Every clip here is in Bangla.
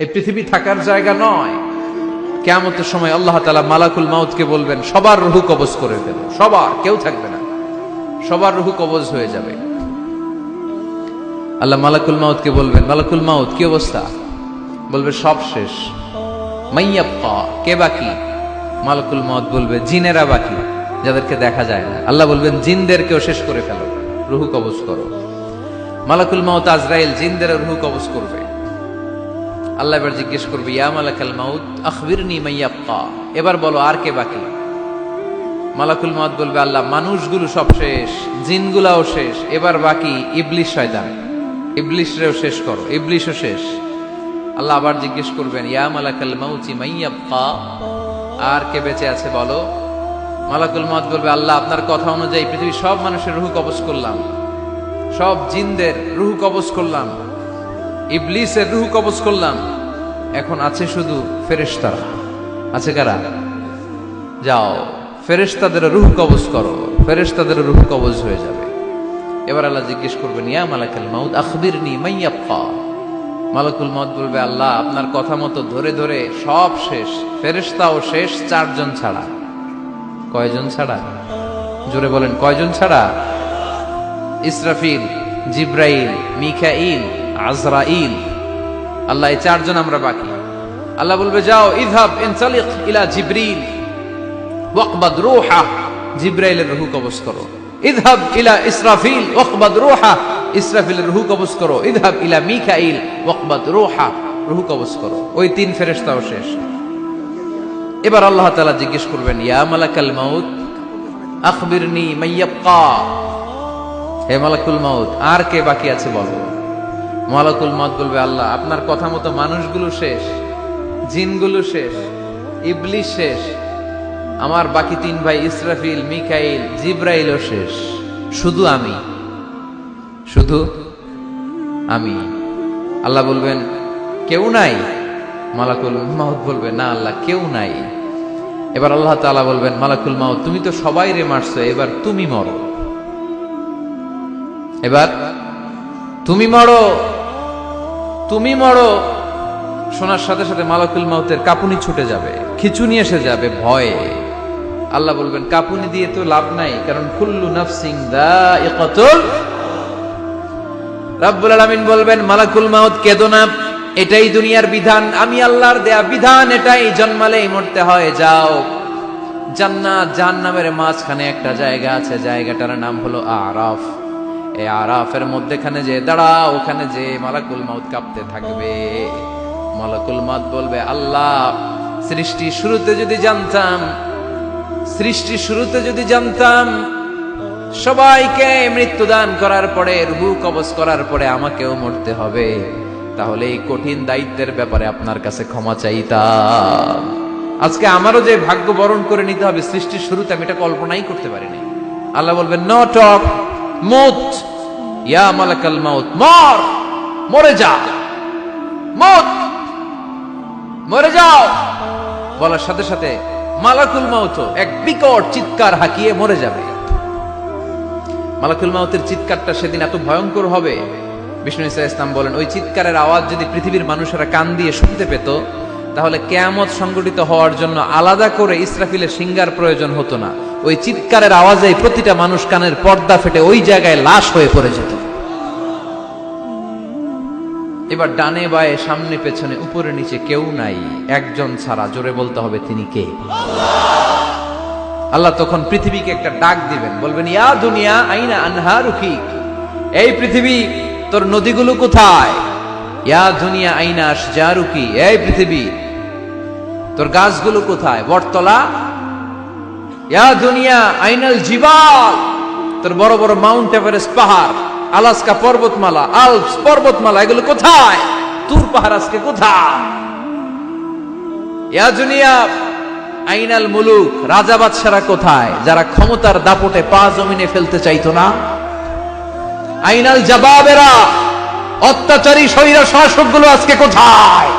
এই পৃথিবী থাকার জায়গা নয়। কিয়ামতের সময় আল্লাহ তাআলা মালাকুল মাউতকে বলবেন সবার রূহ কবজ করে দেন, সবার, কেউ থাকবে না, সবার রূহ কবজ হয়ে যাবে। আল্লাহ মালাকুল মাউতকে বলবেন, মালাকুল মাউত কি অবস্থা? বলবে সব শেষ। মাইয়াবকা, কে বাকি? মালাকুল মাউত বলবে জিনেরা বাকি, যাদেরকে দেখা যায় না। আল্লাহ বলবেন জিনদেরকেও শেষ করে ফেলো, রূহ কবজ করো। মালাকুল মাউত আজরাইল জিনদের রূহ কবজ করবে। আল্লাহ এবার জিজ্ঞেস করবে, ইয়া মালাকাল মাউত আখবিরনি মাইয়াবকা, এবার বলো আর কে বাকি? মালাকুল মাউত বলবে, আল্লাহ মানুষগুলো সব শেষ, জিনগুলাও শেষ, এবার বাকি ইবলিশ শয়তান, ইবলিশরেও শেষ করো, ইবলিশও শেষ। আল্লাহ আবার জিজ্ঞেস করবেন, ইয়া মালাকাল মাউতি মাইয়াবকা, আর কে বেঁচে আছে বলো? মালাকুল মাউত বলবে, আল্লাহ আপনার কথা অনুযায়ী পৃথিবীর সব মানুষের রূহ কবজ করলাম, সব জিনদের রূহ কবজ করলাম, ইবলিসের রূহ কবজ করলাম, এখন আছে শুধু ফেরেশতারা। আছে কারা? যাও ফেরেশতাদের রূহ কবজ করো, ফেরেশতাদের রূহ কবজ হয়ে যাবে। এবার আল্লাহ জিজ্ঞেস করবেন, ইয়া মালাকাল মাউত আখবিরনি মাইয়াবকা। মালাকুল মাউত বলবে, আল্লাহ আপনার কথা মতো ধরে ধরে সব শেষ, ফেরেশতাও শেষ, চারজন ছাড়া। কয়জন ছাড়া? জোরে বলেন, কয়জন ছাড়া? ইসরাফিল, জিব্রাইল, মিকাইল, আজরাইল। আল্লাহ এই চারজন আমরা বাকি। আল্লাহ বলবে, যাও ইযহাব ইনতালিক ইলা জিবরিল ওয়াকবাদ রূহা, জিব্রাইলের রূহ কবজ করো। ইযহাব ইলা ইসরাফিল ওয়াকবাদ রূহা, ইসরাফিলের রূহ কবজ করো। ইযহাব ইলা মিকাইল ওয়াকবাদ রূহা, রূহ কবজ করো। ওই তিন ফেরেশতাও শেষ। এবার আল্লাহ তাআলা জিজ্ঞেস করবেন, ইয়া মালাকাল মাউত আখবিরনি মাইয়াবকা, হে মালাকুল মাউত আর কে বাকি আছে বলো? মালাকুল মাউত বলবে, আল্লাহ আপনার কথা মতো মানুষগুলো শেষ, জিনগুলো শেষ, ইবলিশ শেষ, আমার বাকি তিন ভাই ইসরাফিল, মিকাইল, জিব্রাইলও শেষ, শুধু আমি, শুধু আমি। আল্লাহ বলবেন, কেউ নাই? মালাকুল মাউত বলবে, না আল্লাহ কেউ নাই। এবার আল্লাহ তাআলা বলবেন, মালাকুল মাউত তুমি তো সবাই রে মারছো, এবার তুমি মরো, এবার তুমি মরো, তুমি মরো। শোনার সাথে সাথে মালাকুল মাউতের কাঁপুনি ছুটে যাবে, খিঁচুনি এসে যাবে ভয়ে। আল্লাহ বলবেন, কাঁপুনি দিয়ে তো লাভ নাই, কারণ কুল্লু নাফসিন যায়িকাতুল। রাব্বুল আলামিন বলবেন, মালাকুল মাউত কেঁদো না, এটাই দুনিয়ার বিধান, আমি আল্লাহর দেয়া বিধান, এটাই, জন্মালেই মরতে হয়। যাও, জান্নাত জাহান্নামের মাঝখানে একটা জায়গা আছে, জায়গাটার নাম হলো আরাফ। এই আরাফের মধ্যখানে যে দাঁড়াও, ওখানে যে মালাকুল মাউত কাঁপতে থাকবে। মালাকুল মাউত বলবে, আল্লাহ সৃষ্টি শুরুতে যদি জানতাম, সৃষ্টি শুরুতে যদি জানতাম সবাইকে মৃত্যুদান করার পরে, রূহ কবজ করার পরে আমাকেও মরতে হবে, তাহলে এই কঠিন দায়িত্বের ব্যাপারে আপনার কাছে ক্ষমা চাইতাম। আজকে আমারও যে ভাগ্য বরণ করে নিতে হবে সৃষ্টির শুরুতে, আমি এটা কল্পনাই করতে পারিনি। আল্লাহ বলবেন, নো টক, মত, ইয়া মালাকাল মাউত মর, মরে যা, মত, মরে যাও। বলার সাথে সাথে মালাকুল মাউত এক বিকট চিৎকার হাঁকিয়ে মরে যাবে। মালাকুল মাউতের চিৎকারটা সেদিন এত ভয়ঙ্কর হবে, বিষ্ণু ঈসা ইসলাম বলেন, ওই চিৎকারের আওয়াজ যদি পৃথিবীর মানুষেরা কান দিয়ে শুনতে পেত, তাহলে কিয়ামত সংঘটিত হওয়ার জন্য আলাদা করে ইসরাফিলের সিঙ্গার প্রয়োজন হতো না। ওই চিৎকারের আওয়াজে প্রতিটা মানুষ কানের পর্দা ফেটে ওই জায়গায় লাশ হয়ে পড়ে যেত। এবার ডানে বায়ে, সামনে পেছনে, উপরে নিচে কেউ নাই, একজন ছাড়া। জোরে বলতে হবে, তিনি কে? আল্লাহ তখন পৃথিবীকে একটা ডাক দিবেন, বলবেন, ইয়া দুনিয়া আইনা আনহারুকি, এই পৃথিবী তোর নদীগুলো কোথায়? ইয়া দুনিয়া আইনা আশজারুকি, এই পৃথিবী তোর গাছগুলো কোথায়? বটতলা। ইয়া দুনিয়া আইনাল জিবাল, তোর বড় বড় মাউন্ট এভারেস্ট পাহাড়, আলাস্কা পর্বতমালা, আলপস পর্বতমালা, এগুলো কোথায়? তুর পাহাড় আজকে কোথায়? ইয়া দুনিয়া আইনাল মুলুক, রাজা বাদশারা কোথায়, যারা ক্ষমতার দাপটে পা জমিনে ফেলতে চাইতো না? আইনাল জাবাবেরা, অত্যাচারী স্বৈর শাসকগুলো আজকে কোথায়?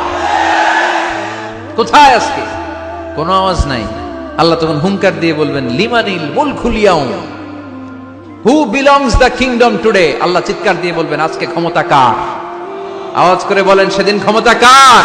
কোথায় আজকে? কোনো আওয়াজ নাই। আল্লাহ তখন হুঙ্কার দিয়ে বলবেন, লিমানিল মুলকুল ইয়াউম, who belongs the kingdom today. Allah চিৎকার দিয়ে বলবেন, আজকে ক্ষমতা কার? আওয়াজ করে বলেন সেদিন ক্ষমতা কার?